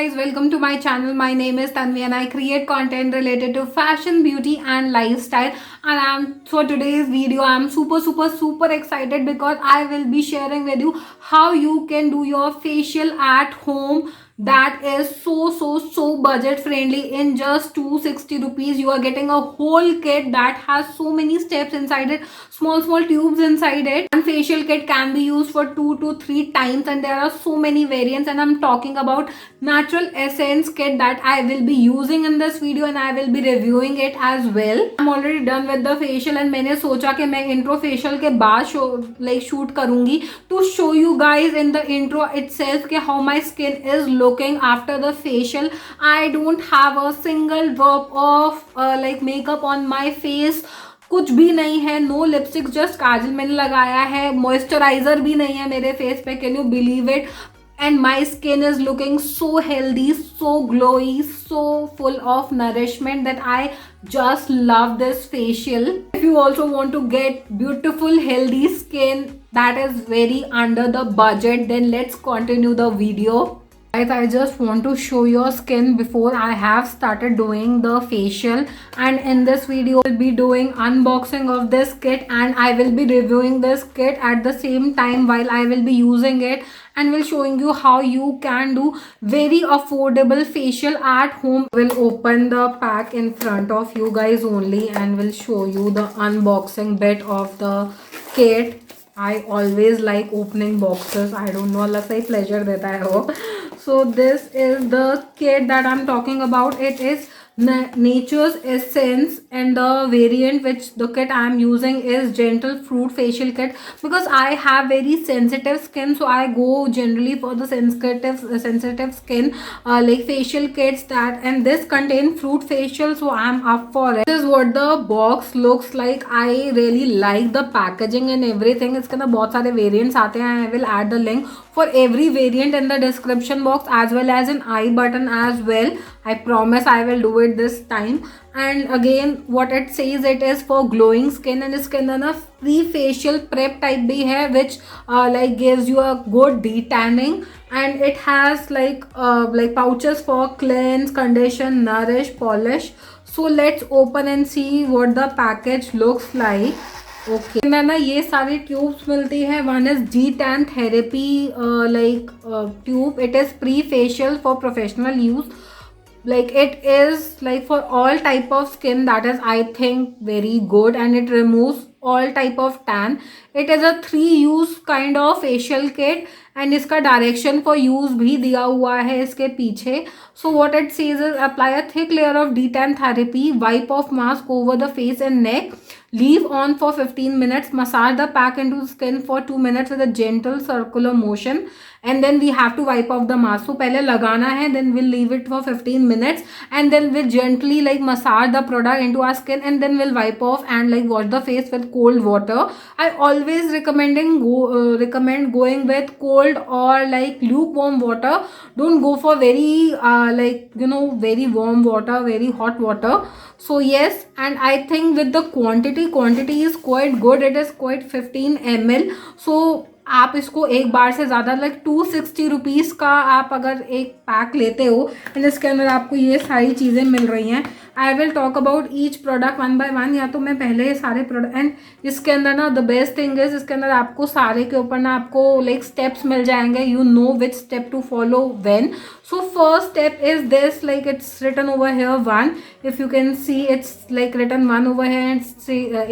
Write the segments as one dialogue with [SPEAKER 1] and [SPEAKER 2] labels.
[SPEAKER 1] guys, welcome to my channel. My name is Tanvi and I create content related to fashion, beauty and lifestyle. And for today's video, I'm super excited because I will be sharing with you how you can do your facial at home. That is so budget friendly. In just 260 rupees you are getting a whole kit that has so many steps inside it, small tubes inside it. One facial kit can be used for 2 to 3 times and there are so many variants, and I'm talking about natural essence kit that I will be using in this video and I will be reviewing it as well. I'm already done with the facial and मैंने सोचा कि मैं intro facial के बाद shoot करूंगी to show you guys in the intro itself कि how my skin is looking after the facial. I don't have a single drop of makeup on my face. कुछ भी नहीं है, नो लिपस्टिक, जस्ट काजल मैंने लगाया है, moisturiser भी नहीं है मेरे फेस पे. Can you believe it? And my skin is looking so healthy, so glowy, so full of nourishment that I just love this facial. If you also want to get beautiful healthy skin that is very under the budget, then let's continue the video. Guys, I just want to show your skin before I have started doing the facial, and in this video I will be doing unboxing of this kit and I will be reviewing this kit at the same time while I will be using it, and will showing you how you can do very affordable facial at home. Will open the pack in front of you guys only and will show you the unboxing bit of the kit. I always like opening boxes. I don't know, Allah say pleasure deta hai wo. So this is the kit that I'm talking about. It is Nature's Essence and the variant which the kit I am using is Gentle Fruit Facial Kit, because I have very sensitive skin, so I go generally for the sensitive skin like facial kits that, and this contain fruit facial, so I'm up for it. This is what the box looks like. I really like the packaging and everything. इसके अंदर बहुत सारे variants आते हैं. I will add the link for every variant in the description box as well as in I button as well. I promise I will do it this time. And again what it says, it is for glowing skin, and इसके अंदर ना pre facial prep type भी है which like gives you a good detanning, and it has like pouches for cleanse, condition, nourish, polish. So let's open and see what the package looks like. Okay मैं ना ये सारी tubes मिलती है. One is G10 therapy tube. It is pre facial for professional use. Like it is like for all type of skin, that is I think very good, and it removes all type of tan. It is a 3 use kind of facial kit and इसका direction for use भी दिया हुआ है इसके पीछे. So what it says is apply a thick layer of detan therapy, wipe off mask over the face and neck, leave on for 15 minutes, massage the pack into the skin for 2 minutes with a gentle circular motion, and then we have to wipe off the mask. So पहले लगाना है, then we'll leave it for 15 minutes and then we'll gently like massage the product into our skin, and then we'll wipe off and like wash the face with cold water. I always recommend going with cold or like lukewarm water. Don't go for very very warm water, very hot water. So yes, and I think with the quantity is quite good. It is quite 15 ml. So आप इसको एक बार से ज़्यादा like 260 rupees का आप अगर एक pack लेते हो, एंड इसके अंदर आपको ये सारी चीज़ें मिल रही हैं. I will talk about each product one by one, या तो मैं पहले सारे प्रोडक्ट. एंड इसके अंदर ना द बेस्ट थिंग इज इसके अंदर आपको सारे के ऊपर ना आपको लाइक स्टेप्स मिल जाएंगे. You know which step to follow when. So first step is this, like it's written over here 1. If you can see it's like written 1 over here, and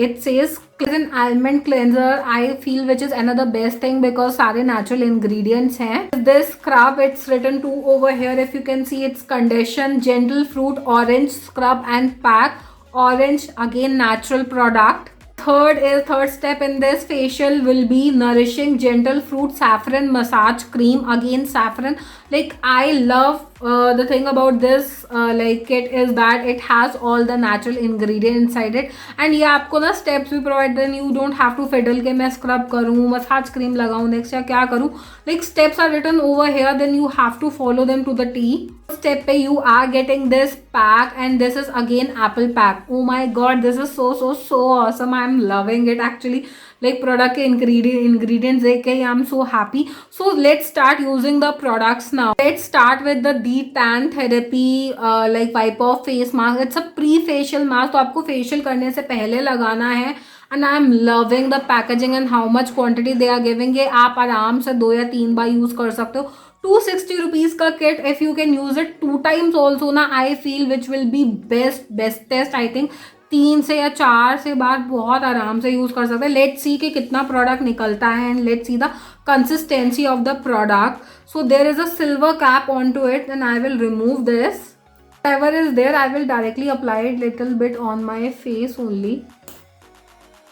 [SPEAKER 1] it says is an almond cleanser. I feel which is another best thing because सारे natural ingredients हैं. This scrub, it's written 2 over here. If you can see, it's condition, gentle fruit, orange scrub and pack. Orange again natural product. Third step in this facial will be nourishing gentle fruit saffron massage cream. Again saffron. Like I love the thing about this kit is that it has all the natural ingredients inside it, and ये आपको ना steps भी provide. Then you don't have to fiddle के मैं scrub करूँ, massage cream लगाऊँ, next या क्या करूँ. Like steps are written over here, then you have to follow them to the T. Step पे you are getting this pack, and this is again apple pack. Oh my god, this is so awesome. I'm loving it actually. like product के ingredients देख के I am so happy. So let's start using the products now. Let's start with the D-Tan Therapy like Viper face mask. It's a pre-facial mask, तो आपको facial करने से पहले लगाना है. And I am loving the packaging and how much quantity they are giving. ये आप आराम से 2 या 3 बार यूज कर सकते हो. 260 रुपीज का kit. If you can use it 2 times also ना, I feel which will be bestest. I think 3 से या 4 से बार बहुत आराम से यूज कर सकते हैं. लेट्स सी कि कितना प्रोडक्ट निकलता है and let's see the consistency of the product. So there is a silver cap on to it and I will remove this. whatever is there, I will directly apply it little bit on my face only.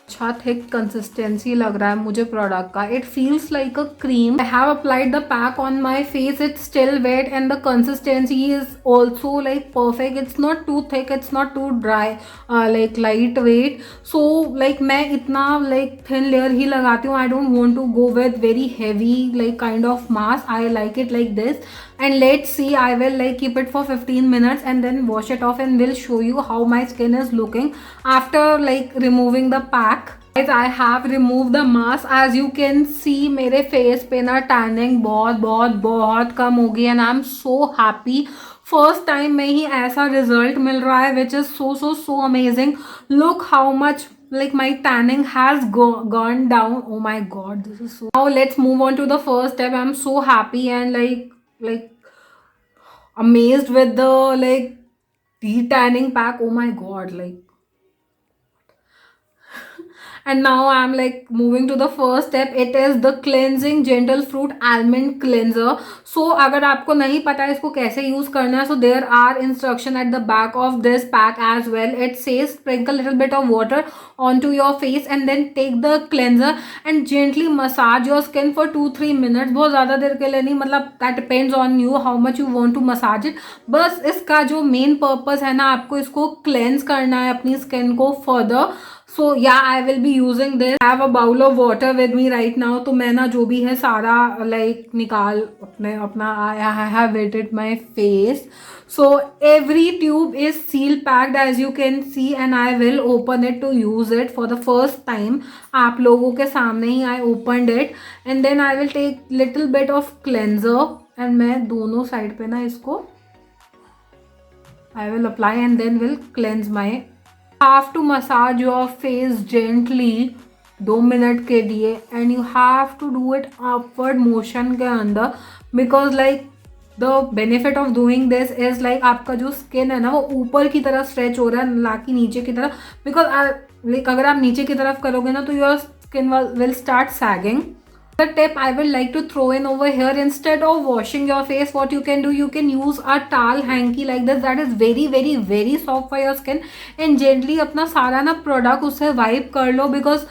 [SPEAKER 1] अच्छा thick consistency लग रहा है मुझे product का. It feels like a cream. I have applied the pack on my face. It's still wet and the consistency is also like perfect. It's not too thick, it's not too dry, like light weight. So like मैं इतना like thin layer ही लगाती हूँ. I don't want to go with very heavy like kind of mask. I like it like this. And let's see, I will like keep it for 15 minutes and then wash it off and will show you how my skin is looking after like removing the pack. Guys, I have removed the mask. As you can see, मेरे face पे ना tanning बहुत बहुत बहुत कम हो गई and I'm so happy. First time में ही ऐसा रिजल्ट मिल रहा है which is so amazing. Look how much like my tanning has gone down. Oh my god, this is so. Now let's move on to the first step. I'm so happy and like amazed with the like de-tanning pack. Oh my god, like. And now I'm like moving to the first step. It is the cleansing gentle fruit almond cleanser. So अगर आपको नहीं पता है इसको कैसे use करना है, so there are instruction at the back of this pack as well. It says sprinkle little bit of water onto your face and then take the cleanser and gently massage your skin for 2-3 minutes. बहुत ज़्यादा देर के लिए नहीं, मतलब that depends on you how much you want to massage it. बस इसका जो main purpose है ना, आपको इसको cleanse करना है अपनी skin को further. So yeah, I will be using this. I have a bowl of water with me right now. तो मैं ना जो भी है सारा like निकाल अपना I have wetted my face. So every tube is seal packed as you can see and I will open it to use it for the first time. आप लोगों के सामने ही I opened it and then I will take little bit of cleanser and मैं दोनों side पे ना इसको I will apply and then will cleanse my. Have to massage your face gently 2 minute के लिए and you have to do it upward motion के अंदर because like the benefit of doing this is like आपका जो skin है ना वो ऊपर की तरफ stretch हो रहा है ना कि नीचे की तरफ. because like अगर आप नीचे की तरफ करोगे ना तो your skin will start sagging. The tip I will like to throw in over here, instead of washing your face, what you can do, you can use a towel hanky like this that is very soft for your skin and gently अपना सारा ना product उससे wipe कर लो because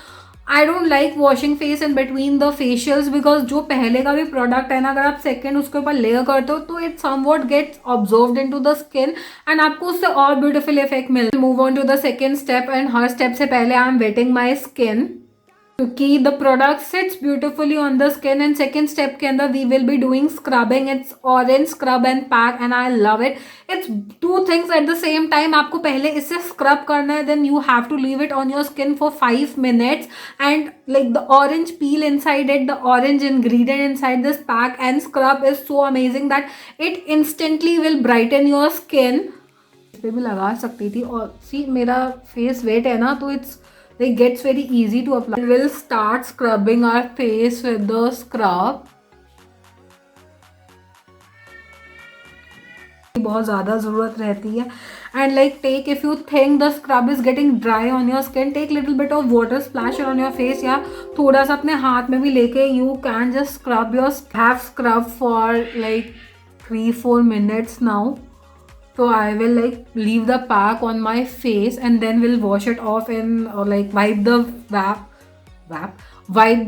[SPEAKER 1] I don't like washing face in between the facials because जो पहले का भी product है ना अगर आप second उसके ऊपर layer करते हो तो it somewhat gets absorbed into the skin and आपको उससे और beautiful effect मिलता है. Move on to the second step and her step से पहले I am wetting my skin क्योंकि the product sits beautifully on the skin. and second step के अंदर we will be doing scrubbing. it's orange scrub and pack and I love it. it's 2 things at the same time. आपको पहले इससे scrub करना है then you have to leave it on your skin for 5 minutes and like the orange peel inside it, the orange ingredient inside this pack and scrub is so amazing that it instantly will brighten your skin. इस पे भी लगा सकती थी और see मेरा face wet है ना तो it's it gets very easy to apply. We'll start scrubbing our face with the scrub. बहुत ज़्यादा ज़रूरत रहती है and like take if you think the scrub is getting dry on your skin, take little bit of water, splash it on your face या थोड़ा सा अपने हाथ में भी लेके you can just scrub your have scrub for like 3-4 minutes now. So I will like leave the pack on my face and then we'll wash it off and like wipe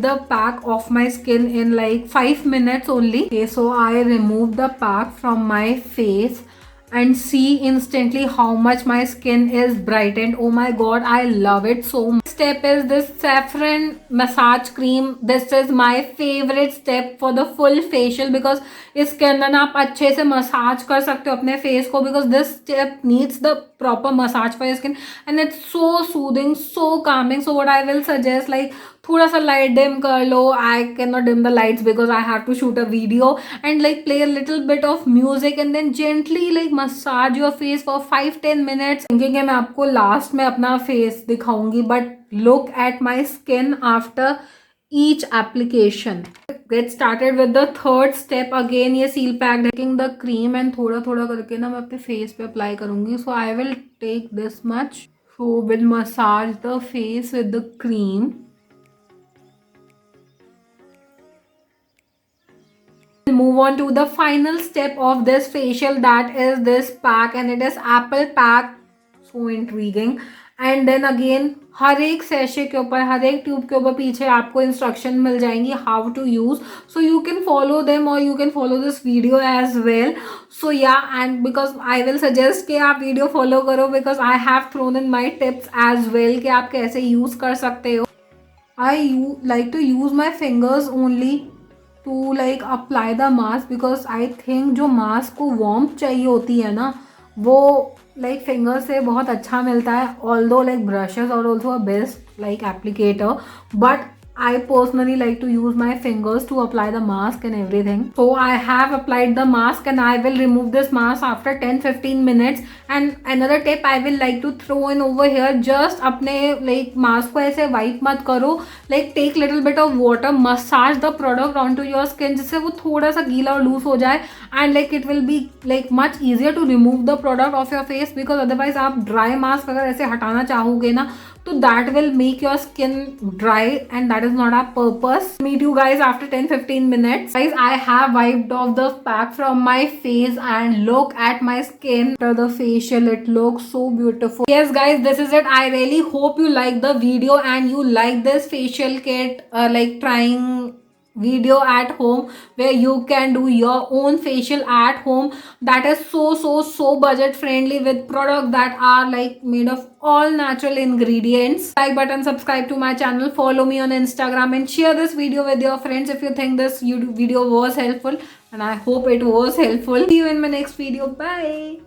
[SPEAKER 1] the pack off my skin in like 5 minutes only. Okay, so I remove the pack from my face and see instantly how much my skin is brightened. Oh my god, I love it so much. Step is this saffron massage cream. This is my favorite step for the full facial because इसके अंदर ना आप अच्छे से massage कर सकते हो अपने फेस को because this step needs the proper massage for your skin and it's so soothing, so calming. So what I will suggest like थोड़ा सा लाइट डिम कर लो. I can not dim the lights because I have to shoot a video. And like play a little bit of music and then gently like massage your face for 5-10 minutes. Thinking है मैं आपको last में अपना face दिखाऊंगी, but look at my skin after each application. Get started with the third step. Again ये seal pack taking the cream and थोड़ा थोड़ा करके ना मैं अपने face पे apply करूँगी. So I will take this much. So will massage the face with the cream. Move on to the final step of this facial, that is this pack, and it is apple pack. So intriguing. And then again हर एक sachet के ऊपर, हर एक tube के ऊपर पीछे आपको instruction मिल जाएंगी how to use. So you can follow them और you can follow this video as well. So yeah and because I will suggest कि आप वीडियो फॉलो करो because I have thrown in my tips as well कि आप कैसे use कर सकते हो. I like to use my fingers only to like apply the mask because I think जो मास्क को वार्मथ चाहिए होती है ना वो लाइक फिंगर से बहुत अच्छा मिलता है. Although like brushes are also a best like applicator, but I personally like to use my fingers to apply the mask and everything. So I have applied the mask and I will remove this mask after 10-15 minutes. And another tip I will like to throw in over here, just अपने like mask को ऐसे wipe मत करो, like take little bit of water, massage the product onto your skin जिससे वो थोड़ा सा गीला और loose हो जाए, and like it will be like much easier to remove the product of your face because otherwise आप dry mask अगर ऐसे हटाना चाहोगे ना तो that will make your skin dry and that is not our purpose. Meet you guys after 10-15 minutes. Guys, I have wiped off the pack from my face and look at my skin after the facial. It looks so beautiful. Yes guys, this is it. I really hope you like the video and you like this facial kit, like trying video at home where you can do your own facial at home that is so budget friendly with products that are like made of all natural ingredients. Like button, subscribe to my channel, follow me on Instagram and share this video with your friends if you think this video was helpful, and I hope it was helpful. See you in my next video. Bye.